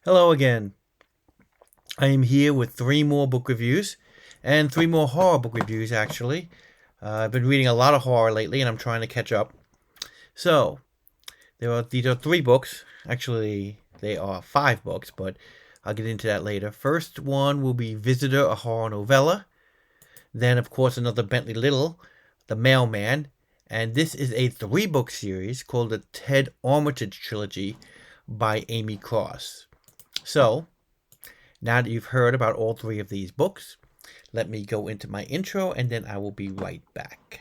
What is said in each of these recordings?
Hello again. I am here with three more book reviews and three more horror book reviews, actually. I've been reading a lot of horror lately and I'm trying to catch up. So, these are three books. Actually, they are five books, but I'll get into that later. First one will be Visitor, a horror novella. Then, of course, another Bentley Little, The Mailman. And this is a three-book series called the Ted Armitage Trilogy by Amy Cross. So, now that you've heard about all three of these books, let me go into my intro and then I will be right back.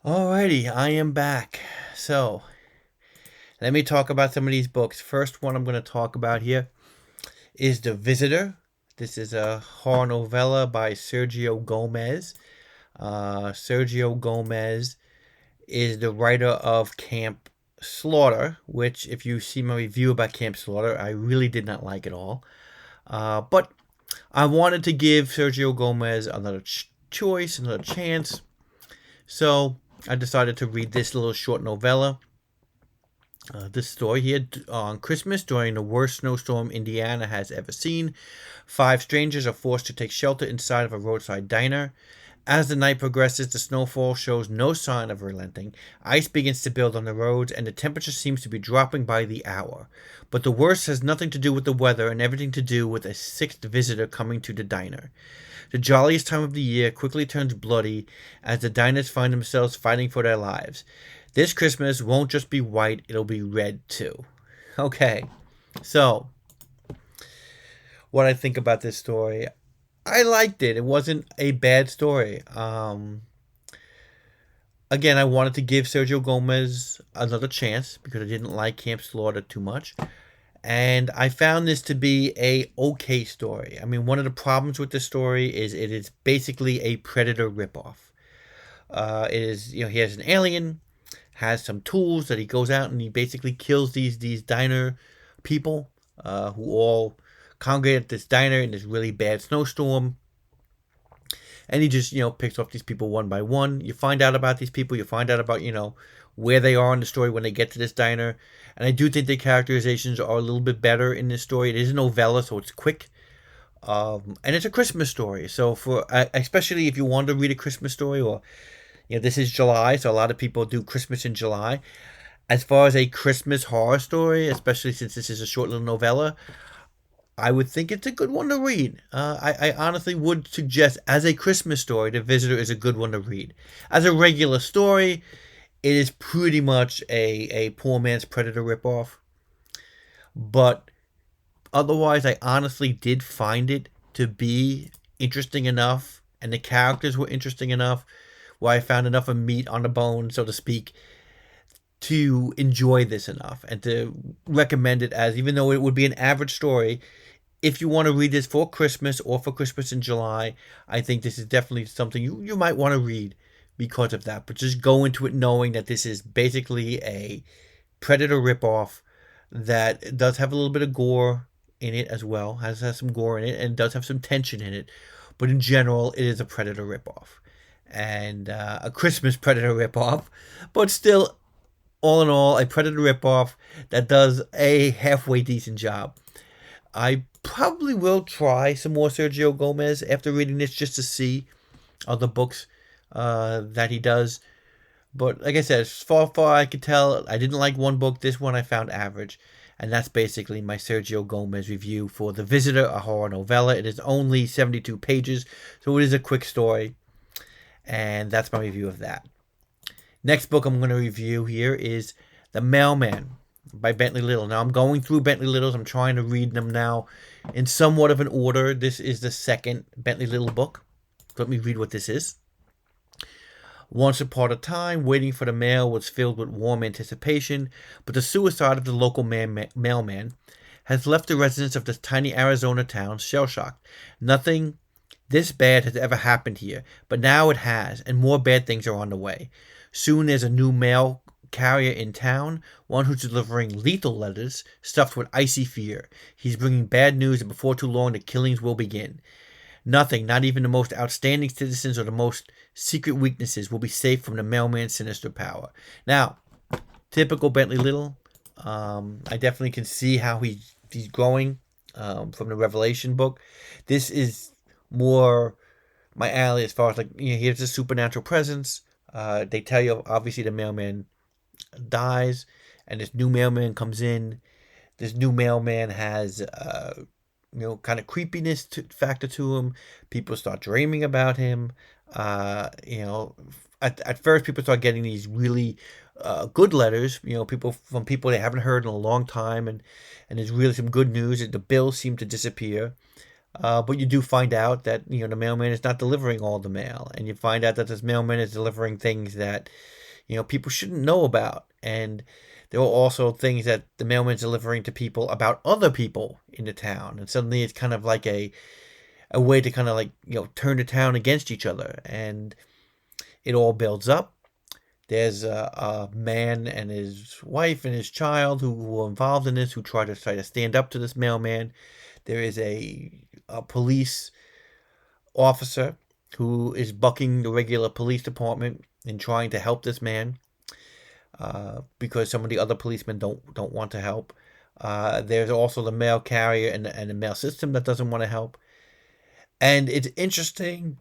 Alrighty, I am back. So, let me talk about some of these books. First one I'm going to talk about here is The Visitor. This is a horror novella by Sergio Gomez. Sergio Gomez is the writer of Camp Slaughter, which, if you see my review about Camp Slaughter, I really did not like at all. But I wanted to give Sergio Gomez another choice, another chance. So I decided to read this little short novella. This story here on Christmas, during the worst snowstorm Indiana has ever seen, five strangers are forced to take shelter inside of a roadside diner. As the night progresses, the snowfall shows no sign of relenting. Ice begins to build on the roads, and the temperature seems to be dropping by the hour. But the worst has nothing to do with the weather and everything to do with a sixth visitor coming to the diner. The jolliest time of the year quickly turns bloody as the diners find themselves fighting for their lives. This Christmas won't just be white, it'll be red too. Okay, so what I think about this story. I liked it. It wasn't a bad story. Again, I wanted to give Sergio Gomez another chance because I didn't like Camp Slaughter too much. And I found this to be a okay story. I mean, one of the problems with this story is it is basically a Predator ripoff. It is, he has an alien, has some tools that he goes out and he basically kills these diner people who all congregate at this diner in this really bad snowstorm. And he just, picks off these people one by one. You find out about these people. You find out about, where they are in the story when they get to this diner. And I do think the characterizations are a little bit better in this story. It is a novella, so it's quick. And it's a Christmas story. So especially if you want to read a Christmas story, or, this is July, so a lot of people do Christmas in July. As far as a Christmas horror story, especially since this is a short little novella, I would think it's a good one to read. I honestly would suggest, as a Christmas story, The Visitor is a good one to read. As a regular story, it is pretty much a poor man's Predator ripoff. But otherwise, I honestly did find it to be interesting enough, and the characters were interesting enough, where I found enough of meat on the bone, so to speak, to enjoy this enough and to recommend it as, even though it would be an average story, if you want to read this for Christmas or for Christmas in July, I think this is definitely something you might want to read because of that. But just go into it knowing that this is basically a Predator ripoff that does have a little bit of gore in it as well, has some gore in it, and does have some tension in it. But in general, it is a Predator ripoff. And a Christmas Predator ripoff, but still, all in all, a Predator ripoff that does a halfway decent job. I probably will try some more Sergio Gomez after reading this just to see other books that he does. But like I said, as far I could tell, I didn't like one book. This one I found average. And that's basically my Sergio Gomez review for The Visitor, a horror novella. It is only 72 pages, so it is a quick story. And that's my review of that. Next book I'm going to review here is The Mailman by Bentley Little. Now, I'm going through Bentley Littles. I'm trying to read them now in somewhat of an order. This is the second Bentley Little book. Let me read what this is. Once upon a time, waiting for the mail was filled with warm anticipation, but the suicide of the local mailman has left the residents of this tiny Arizona town shell-shocked. Nothing this bad has ever happened here, but now it has, and more bad things are on the way. Soon there's a new mail carrier in town, one who's delivering lethal letters stuffed with icy fear. He's bringing bad news, and before too long the killings will begin. Nothing, not even the most outstanding citizens or the most secret weaknesses, will be safe from the mailman's sinister power. Now, typical Bentley Little. I definitely can see how he's growing from the Revelation book. This is more my alley as far as like here's a supernatural presence. They tell you obviously the mailman dies, and this new mailman comes in. This new mailman has kind of creepiness factor to him. People start dreaming about him. At first people start getting these really good letters. People from people they haven't heard in a long time, and there's really some good news. The bills seem to disappear. But you do find out that the mailman is not delivering all the mail, and you find out that this mailman is delivering things that people shouldn't know about, and there are also things that the mailman's delivering to people about other people in the town, and suddenly it's kind of like a way to kind of like turn the town against each other, and it all builds up. There's a man and his wife and his child who were involved in this, who try to stand up to this mailman. There is a police officer who is bucking the regular police department and trying to help this man because some of the other policemen don't want to help. There's also the mail carrier and the mail system that doesn't want to help. And it's interesting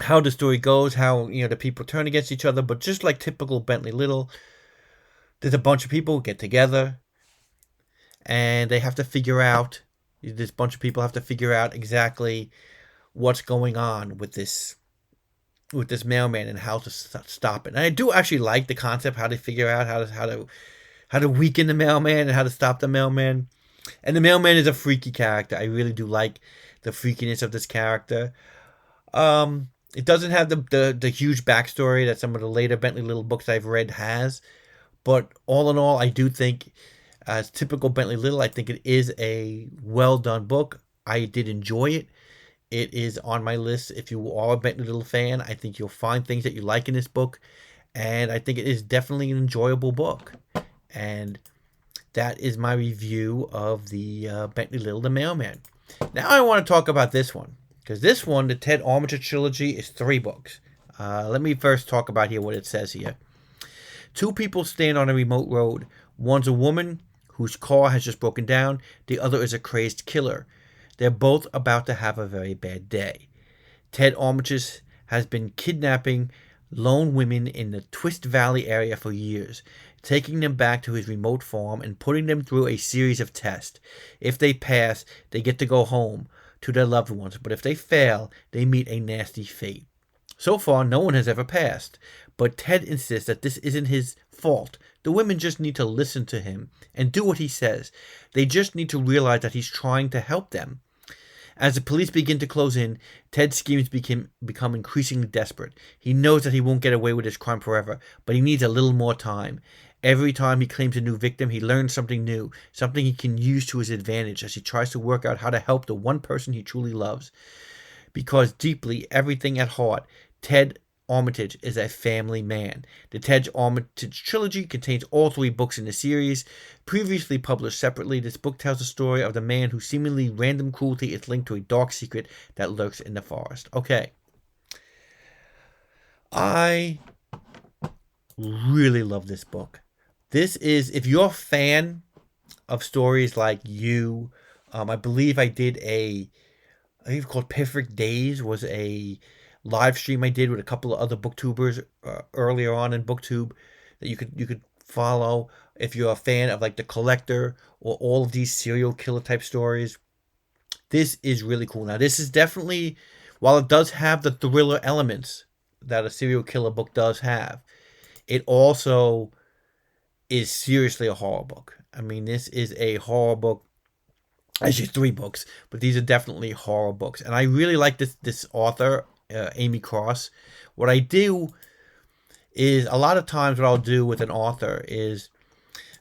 how the story goes, how the people turn against each other, but just like typical Bentley Little, there's a bunch of people who get together and they have to figure out. This bunch of people have to figure out exactly what's going on with this mailman and how to stop it. And I do actually like the concept, how they figure out how to weaken the mailman and how to stop the mailman. And the mailman is a freaky character. I really do like the freakiness of this character. It doesn't have the huge backstory that some of the later Bentley Little books I've read has, but all in all, I do think, as typical Bentley Little, I think it is a well done book. I did enjoy it. It is on my list. If you are a Bentley Little fan, I think you'll find things that you like in this book, and I think it is definitely an enjoyable book. And that is my review of the Bentley Little, the Mailman. Now I want to talk about this one, because this one, the Ted Armitage Trilogy, is 3 books. Let me first talk about here what it says here. 2 people stand on a remote road. One's a woman whose car has just broken down. The other is a crazed killer. They're both about to have a very bad day. Ted Armitage has been kidnapping lone women in the Twist Valley area for years, taking them back to his remote farm and putting them through a series of tests. If they pass, they get to go home to their loved ones, but if they fail, they meet a nasty fate. So far, no one has ever passed, but Ted insists that this isn't his fault. The women just need to listen to him and do what he says. They just need to realize that he's trying to help them. As the police begin to close in, Ted's schemes become increasingly desperate. He knows that he won't get away with his crime forever, but he needs a little more time. Every time he claims a new victim, he learns something new, something he can use to his advantage as he tries to work out how to help the one person he truly loves. Because deeply, everything at heart, Ted Armitage is a family man. The Ted Armitage Trilogy contains all 3 books in the series. Previously published separately, this book tells the story of the man whose seemingly random cruelty is linked to a dark secret that lurks in the forest. Okay. I really love this book. This is, if you're a fan of stories like You, I believe I did I think it's called Perfect Days, was a live stream I did with a couple of other booktubers earlier on in booktube that you could follow if you're a fan of like The Collector or all of these serial killer type stories. This is really cool. Now this is definitely, while it does have the thriller elements that a serial killer book does have, it also is seriously a horror book. I mean, this is a horror book. Actually 3 books, but these are definitely horror books, and I really like this author, Amy Cross. What I do is, a lot of times what I'll do with an author is,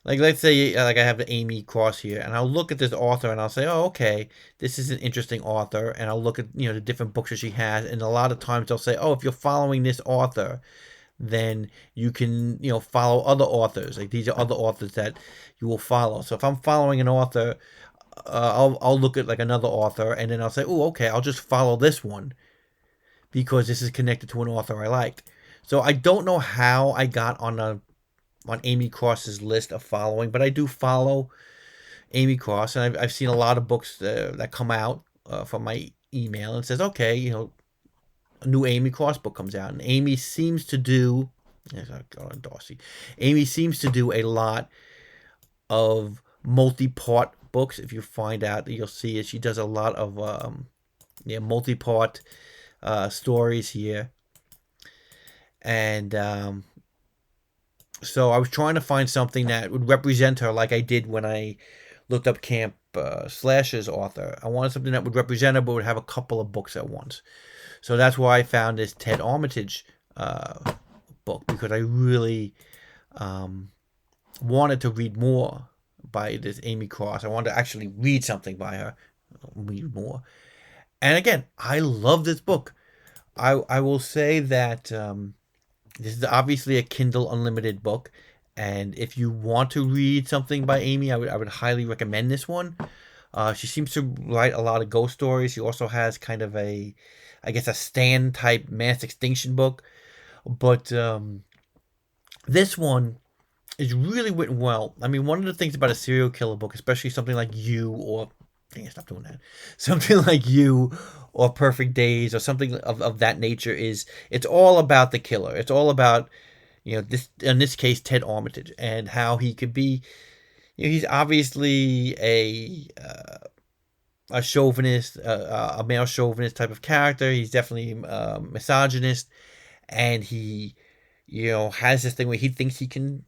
Like, let's say, like, I have the Amy Cross here, and I'll look at this author, and I'll say, oh, okay, this is an interesting author, and I'll look at, the different books that she has, and a lot of times they'll say, oh, if you're following this author, then you can, follow other authors. Like, these are other authors that you will follow. So if I'm following an author, I'll look at like another author, and then I'll say, oh, okay, I'll just follow this one because this is connected to an author I like. So I don't know how I got on Amy Cross's list of following, but I do follow Amy Cross, and I've seen a lot of books that come out from my email and says, okay, a new Amy Cross book comes out, and Amy seems to do. Yes, I got on Darcy. Amy seems to do a lot of multi-part books. If you find out, you'll see it. She does a lot of multi-part stories here, and so I was trying to find something that would represent her, like I did when I looked up Camp Slash's author. I wanted something that would represent her, but would have a couple of books at once. So that's why I found this Ted Armitage book, because I really wanted to read more by this Amy Cross. I wanted to actually read something by her, read more. And again, I love this book. I will say that this is obviously a Kindle Unlimited book, and if you want to read something by Amy, I would highly recommend this one. She seems to write a lot of ghost stories. She also has kind of I guess, a Stan type mass extinction book, but this one is really written well. I mean, one of the things about a serial killer book, especially something like You, or dang it, stop doing that, something like You or Perfect Days or something of that nature, is it's all about the killer. It's all about, this, in this case, Ted Armitage, and how he could be. He's obviously a chauvinist, a male chauvinist type of character. He's definitely misogynist, and he, has this thing where he thinks he can,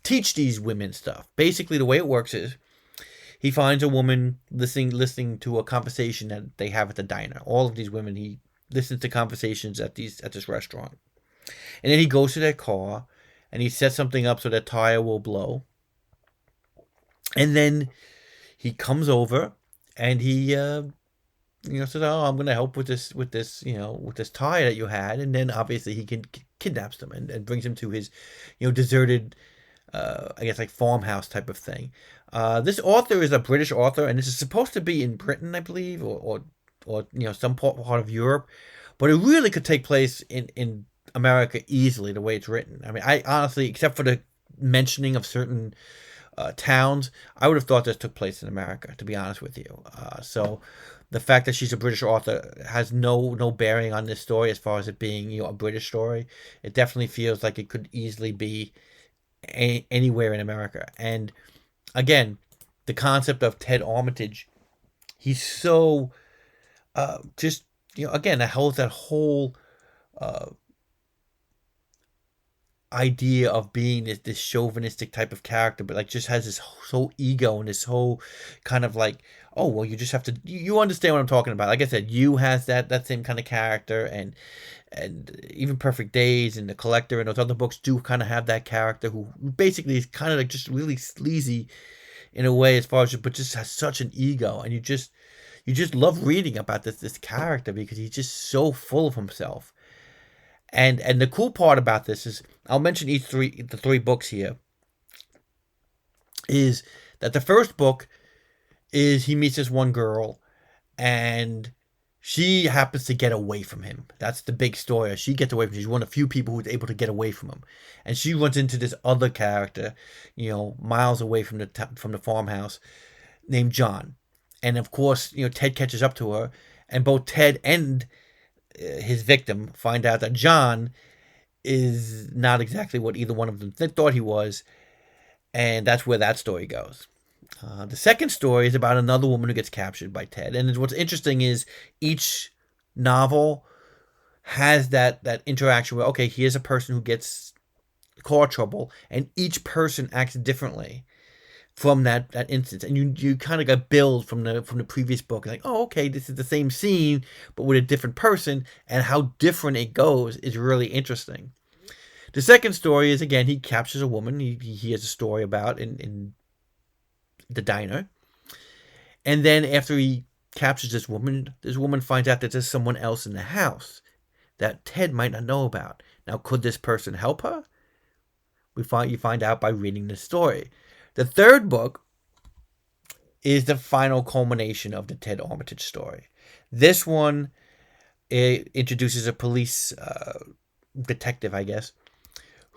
teach these women stuff. Basically, the way it works is he finds a woman listening to a conversation that they have at the diner. All of these women, he listens to conversations at this restaurant, and then he goes to their car and he sets something up so their tire will blow, and then he comes over and he says, oh, I'm going to help with this with this tire that you had. And then obviously he kidnaps them and brings them to his deserted I guess, like, farmhouse type of thing. This author is a British author, and this is supposed to be in Britain, I believe, or some part of Europe, but it really could take place in America easily, the way it's written. I mean, I honestly, except for the mentioning of certain towns, I would have thought this took place in America, to be honest with you. So the fact that she's a British author has no bearing on this story as far as it being a British story. It definitely feels like it could easily be anywhere in America. And again, the concept of Ted Armitage, he's so just again, that whole uh, idea of being this chauvinistic type of character, but like just has this whole ego and this whole kind of like, oh well, you just have to, you understand what I'm talking about. Like I said, You has that same kind of character, and even Perfect Days and The Collector and those other books do kind of have that character who basically is kind of like just really sleazy in a way, as far as, but just has such an ego, and you just love reading about this character because he's just so full of himself. And the cool part about this is, I'll mention the three books here, is that the first book is he meets this one girl, and she happens to get away from him. That's the big story. She gets away from him. She's one of the few people who's able to get away from him. And she runs into this other character, miles away from the farmhouse, named John. And of course, Ted catches up to her, and both Ted and his victim find out that John is not exactly what either one of them thought he was, and that's where that story goes. The second story is about another woman who gets captured by Ted, and what's interesting is each novel has that interaction where, okay, here's a person who gets car trouble, and each person acts differently from that instance, and you kind of got build from the previous book, like, oh, okay, this is the same scene but with a different person, and how different it goes is really interesting. The second story is, again, he captures a woman he has a story about in the diner. And then after he captures this woman finds out that there's someone else in the house that Ted might not know about. Now, could this person help her? You find out by reading the story. The third book is the final culmination of the Ted Armitage story. This one, it introduces a police detective, I guess,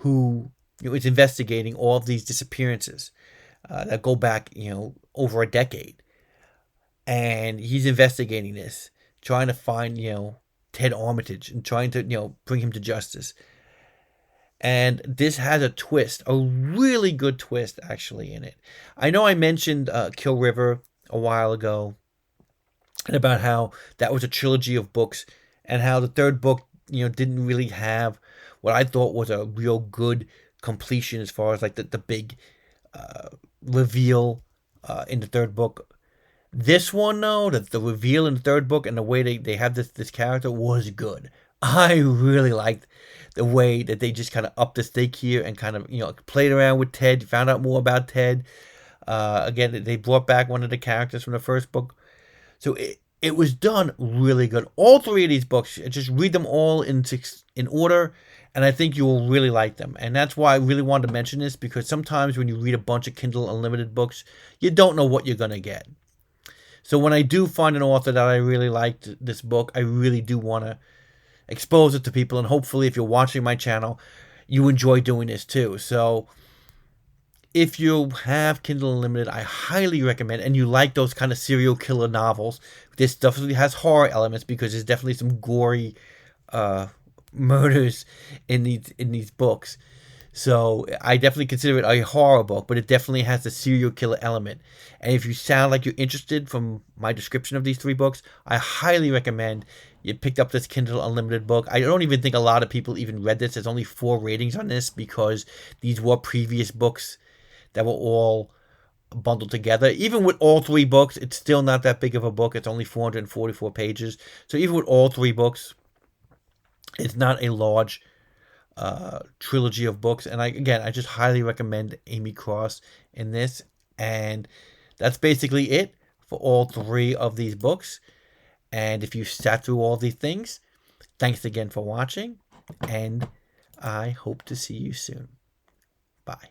who is investigating all of these disappearances that go back, over a decade. And he's investigating this, trying to find, Ted Armitage and trying to, bring him to justice. And this has a twist, a really good twist, actually, in it. I know I mentioned Kill River a while ago, and about how that was a trilogy of books, and how the third book, didn't really have what I thought was a real good completion as far as like the big reveal in the third book. This one, though, the reveal in the third book and the way they have this character was good. I really liked the way that they just kind of upped the stake here and kind of, played around with Ted, found out more about Ted. Again, they brought back one of the characters from the first book. So it was done really good. All three of these books, just read them all in order, and I think you will really like them. And that's why I really wanted to mention this, because sometimes when you read a bunch of Kindle Unlimited books, you don't know what you're going to get. So when I do find an author that I really liked this book, I really do want to expose it to people. And hopefully, if you're watching my channel, you enjoy doing this too. So if you have Kindle Unlimited, I highly recommend, and you like those kind of serial killer novels, this definitely has horror elements because there's definitely some gory murders in these books. So I definitely consider it a horror book, but it definitely has the serial killer element. And if you sound like you're interested from my description of these three books, I highly recommend you picked up this Kindle Unlimited book. I don't even think a lot of people even read this. There's only 4 ratings on this because these were previous books that were all bundled together. Even with all 3 books, it's still not that big of a book. It's only 444 pages. So even with all 3 books, it's not a large trilogy of books. And I just highly recommend Amy Cross in this. And that's basically it for all 3 of these books. And if you sat through all these things, thanks again for watching, and I hope to see you soon. Bye.